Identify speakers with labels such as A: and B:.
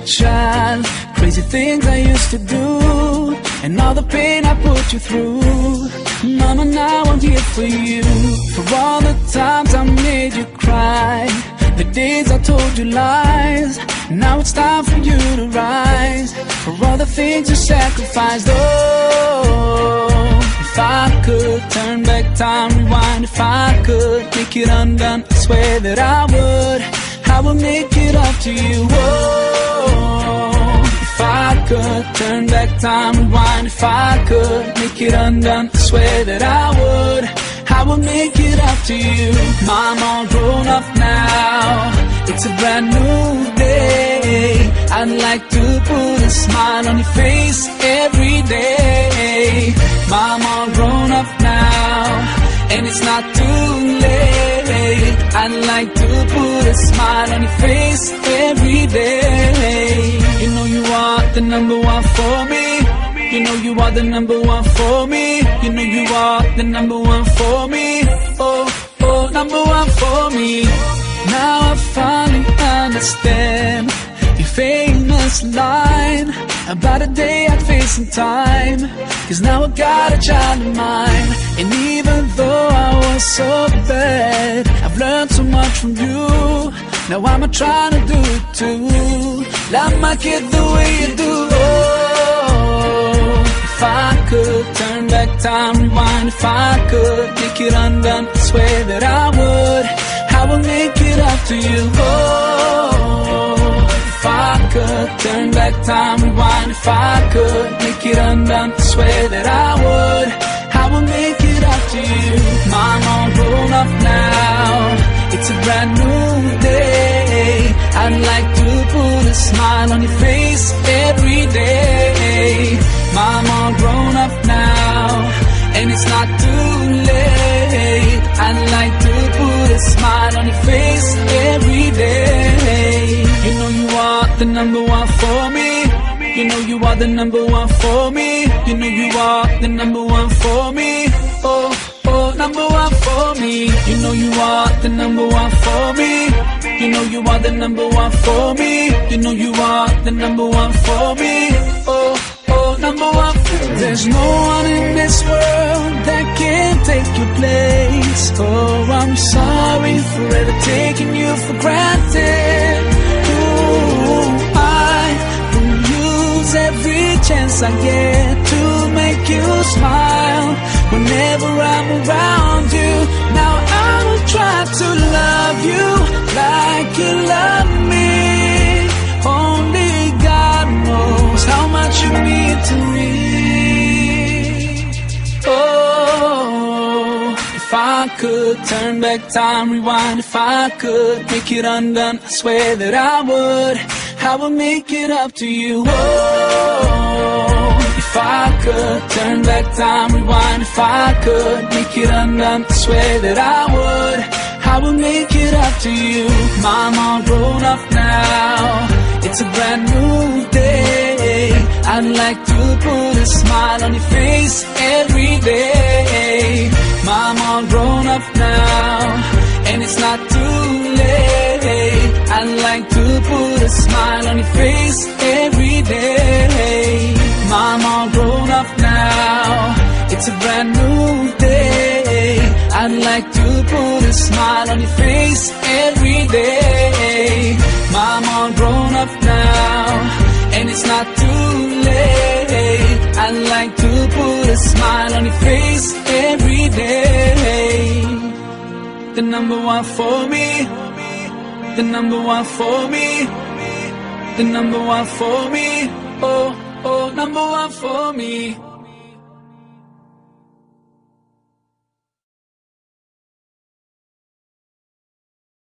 A: child, crazy things I used to do, and all the pain I put you through. Mama, now I'm here for you, for all the times I made you cry, the days I told you lies. Now it's time for you to rise, for all the things you sacrificed. Oh, if I could turn back time, rewind. If I could make it undone, I swear that I would. I would make it up to you. Oh, if I could turn back time, rewind. If I could make it undone, I swear that I would. I would make it up to you. Mom, all grown up now, it's a brand new day. I'd like to put a smile on your face every day. Mom, all grown up now, and it's not too late. I'd like to put a smile on your face every day. You know you are the number one for me. You know you are the number one for me. You know you are the number one for me. Oh, oh, number one for me. Now I finally understand your famous line about a day I'd face in time. 'Cause now I got a child of mine, and even though I was so bad, I've learned so much from you. Now I'm trying to do it too. Love my kid the way you do. Oh, if I could turn back time, rewind. If I could make it undone, I swear that I would. I will make it up to you. Oh, if I could turn back time, rewind. If I could make it undone, I swear that I would. I will make it up to you. Mom, all grown up now, it's a brand new day. I'd like to put a smile on your face every day. Mom, all grown up now, and it's not too late. I'd like to put a smile on your face every day. You know you are the number one for me. You know you are the number one for me. You know you are the number one for me. Oh, oh, number one for me. You know you are the number one for me. You know you are the number one for me. You know you are the number one for me. Oh, oh, number one for me. There's no one in this world that can take your place. Oh, I'm sorry for ever taking you for granted. Ooh, I will use every chance I get to make you smile whenever I'm around you. Now I will try to love you like you love me. Only God knows how much you mean to me. Oh, if I could turn back time, rewind. If I could make it undone, I swear that I would. I will make it up to you. Oh, if I could turn back time, rewind. If I could make it undone, I swear that I would. I will make it up to you. Mom, all grown up now, it's a brand new day. I'd like to put a smile on your face every day. Mom, all grown up now, and it's not too late. I'd like to put a smile on your face every day. Mom, all grown up now, it's a brand new day. I'd like to put a smile on your face every day. Mom, all grown up now, and it's not too late. I'd like to put a smile on your face every day. The number one for me. The number one for me. The number one for me. Oh, oh, number one for me.